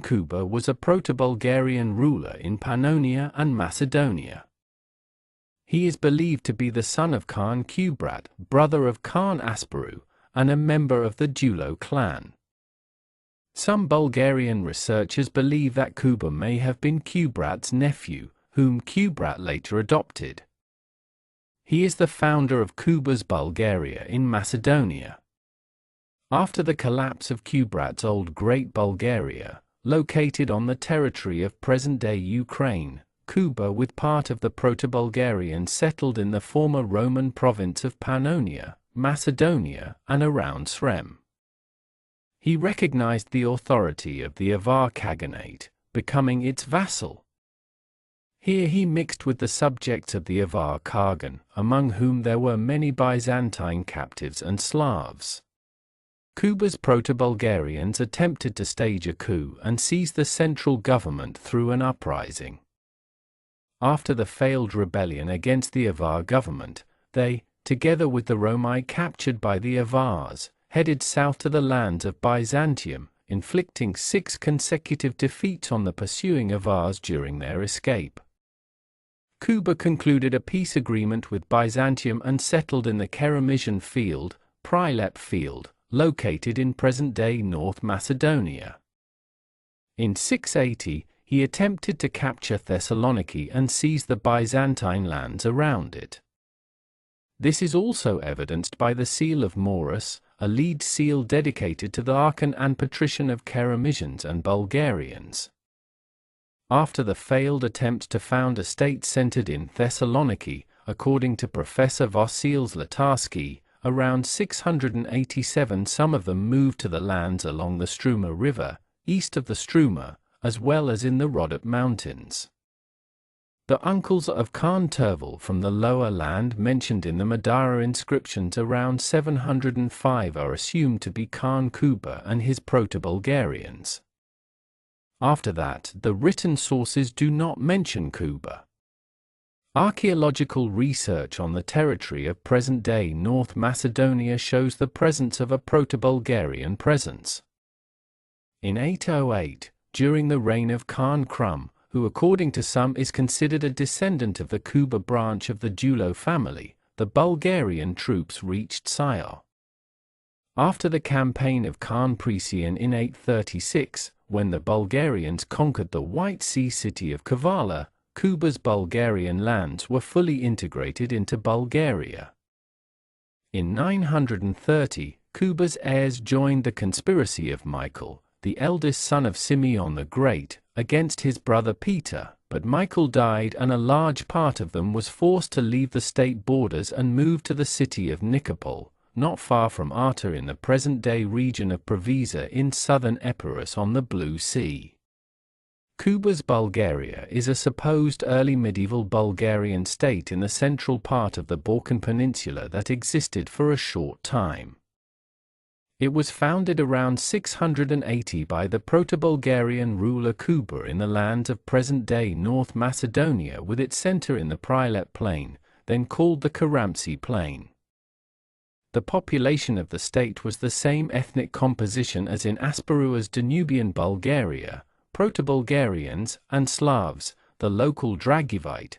Khan Kuber was a Proto-Bulgarian ruler in Pannonia and Macedonia. He is believed to be the son of Khan Kubrat, brother of Khan Asparuh, and a member of the Dulo clan. Some Bulgarian researchers believe that Kuber may have been Kubrat's nephew, whom Kubrat later adopted. He is the founder of Kuber's Bulgaria in Macedonia. After the collapse of Kubrat's old Great Bulgaria, located on the territory of present-day Ukraine, Kuber with part of the Proto-Bulgarians settled in the former Roman province of Pannonia, Macedonia, and around Srem. He recognized the authority of the Avar Khaganate, becoming its vassal. Here he mixed with the subjects of the Avar Khagan, among whom there were many Byzantine captives and Slavs. Kuber's Proto-Bulgarians attempted to stage a coup and seize the central government through an uprising. After the failed rebellion against the Avar government, they, together with the Romi captured by the Avars, headed south to the lands of Byzantium, inflicting 6 consecutive defeats on the pursuing Avars during their escape. Kuber concluded a peace agreement with Byzantium and settled in the Keramisian field, Prilep field, located in present-day North Macedonia. In 680, he attempted to capture Thessaloniki and seize the Byzantine lands around it. This is also evidenced by the Seal of Maurus, a lead seal dedicated to the Archon and Patrician of Keramisians and Bulgarians. After the failed attempt to found a state centered in Thessaloniki, according to Professor Vasil Zlatarski, around 687 some of them moved to the lands along the Struma River, east of the Struma, as well as in the Rhodope Mountains. The uncles of Khan Tervel from the lower land mentioned in the Madara inscriptions around 705 are assumed to be Khan Kuber and his Proto-Bulgarians. After that, the written sources do not mention Kuber. Archaeological research on the territory of present-day North Macedonia shows the presence of a Proto-Bulgarian presence. In 808, during the reign of Khan Krum, who according to some is considered a descendant of the Kuber branch of the Dulo family, the Bulgarian troops reached Syar. After the campaign of Khan Presian in 836, when the Bulgarians conquered the White Sea city of Kavala, Kuber's Bulgarian lands were fully integrated into Bulgaria. In 930, Kuber's heirs joined the conspiracy of Michael, the eldest son of Simeon the Great, against his brother Peter, but Michael died and a large part of them was forced to leave the state borders and move to the city of Nikopol, not far from Arta in the present-day region of Preveza in southern Epirus on the Blue Sea. Kuber's Bulgaria is a supposed early medieval Bulgarian state in the central part of the Balkan Peninsula that existed for a short time. It was founded around 680 by the Proto-Bulgarian ruler Kuber in the lands of present-day North Macedonia with its center in the Prilep Plain, then called the Karamsi Plain. The population of the state was the same ethnic composition as in Asparuh's Danubian Bulgaria, Proto-Bulgarians and Slavs, the local Dragovite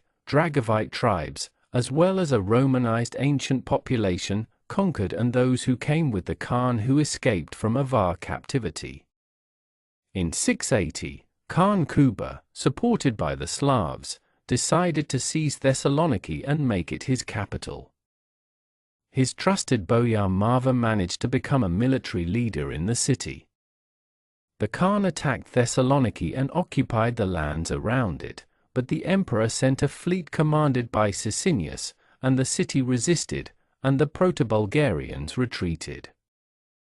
tribes, as well as a Romanized ancient population, conquered and those who came with the Khan who escaped from Avar captivity. In 680, Khan Kuber, supported by the Slavs, decided to seize Thessaloniki and make it his capital. His trusted boyar Marva managed to become a military leader in the city. The Khan attacked Thessaloniki and occupied the lands around it, but the emperor sent a fleet commanded by Sicinius, and the city resisted, and the Proto-Bulgarians retreated.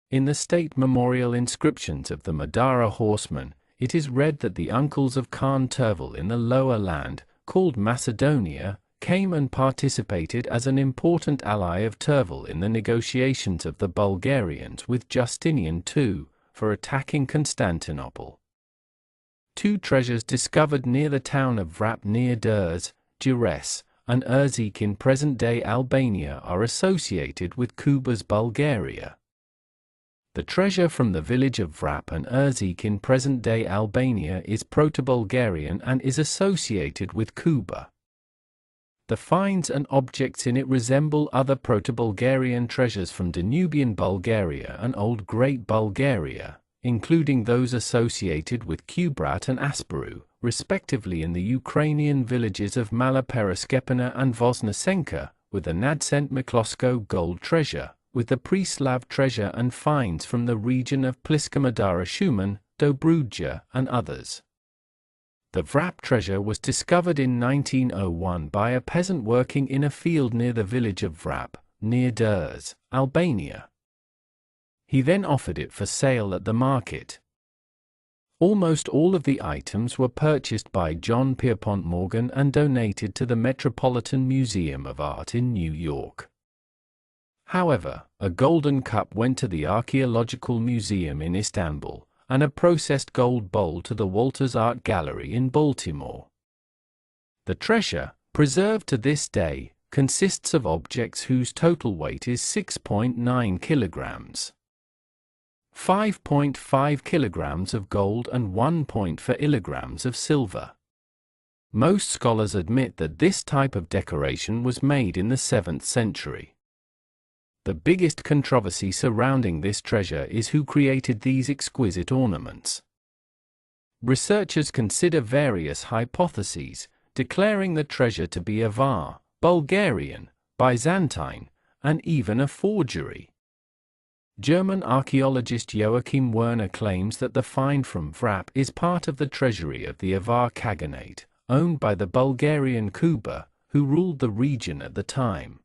In the state memorial inscriptions of the Madara horsemen, it is read that the uncles of Khan Tervel in the lower land, called Macedonia, came and participated as an important ally of Tervel in the negotiations of the Bulgarians with Justinian II, for attacking Constantinople. 2 treasures discovered near the town of Vrap near Durs, Gires, and Urzik in present-day Albania are associated with Kuber's Bulgaria. The treasure from the village of Vrap and Urzik in present-day Albania is Proto-Bulgarian and is associated with Kuber. The finds and objects in it resemble other Proto-Bulgarian treasures from Danubian Bulgaria and Old Great Bulgaria, including those associated with Kubrat and Asparuh, respectively, in the Ukrainian villages of Mala Peroskepina and Voznesenka, with the Nadsent Miklosko gold treasure, with the Preslav treasure and finds from the region of Pliskamadara Shuman, Dobruja, and others. The Vrap treasure was discovered in 1901 by a peasant working in a field near the village of Vrap, near Durs, Albania. He then offered it for sale at the market. Almost all of the items were purchased by John Pierpont Morgan and donated to the Metropolitan Museum of Art in New York. However, a golden cup went to the Archaeological Museum in Istanbul, and a processed gold bowl to the Walters Art Gallery in Baltimore. The treasure, preserved to this day, consists of objects whose total weight is 6.9 kilograms. 5.5 kilograms of gold and 1.4 kilograms of silver. Most scholars admit that this type of decoration was made in the 7th century. The biggest controversy surrounding this treasure is who created these exquisite ornaments. Researchers consider various hypotheses, declaring the treasure to be Avar, Bulgarian, Byzantine, and even a forgery. German archaeologist Joachim Werner claims that the find from Vrap is part of the treasury of the Avar Khaganate, owned by the Bulgarian Kuber, who ruled the region at the time.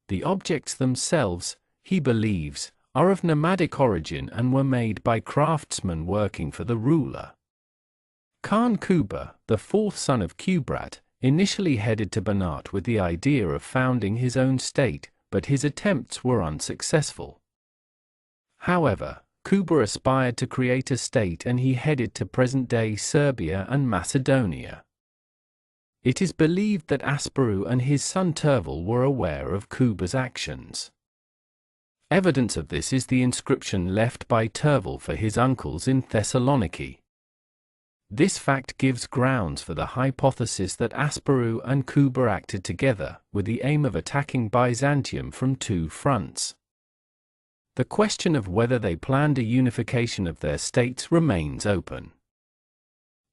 The objects themselves, he believes, are of nomadic origin and were made by craftsmen working for the ruler. Khan Kubrat, the fourth son of Kubrat, initially headed to Banat with the idea of founding his own state, but his attempts were unsuccessful. However, Kuber aspired to create a state and he headed to present-day Serbia and Macedonia. It is believed that Asparuh and his son Tervel were aware of Kuber's actions. Evidence of this is the inscription left by Tervel for his uncles in Thessaloniki. This fact gives grounds for the hypothesis that Asparuh and Kuber acted together, with the aim of attacking Byzantium from two fronts. The question of whether they planned a unification of their states remains open.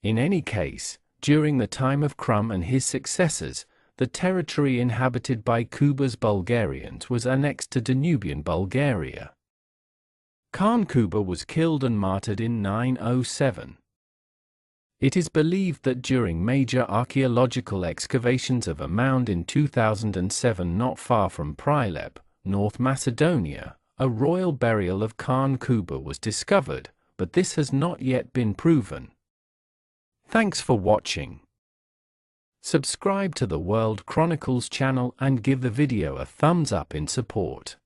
In any case, during the time of Krum and his successors, the territory inhabited by Kuber's Bulgarians was annexed to Danubian Bulgaria. Khan Kuber was killed and martyred in 907. It is believed that during major archaeological excavations of a mound in 2007 not far from Prilep, North Macedonia, a royal burial of Khan Kuber was discovered, but this has not yet been proven. Thanks for watching. Subscribe to the World Chronicles channel and give the video a thumbs up in support.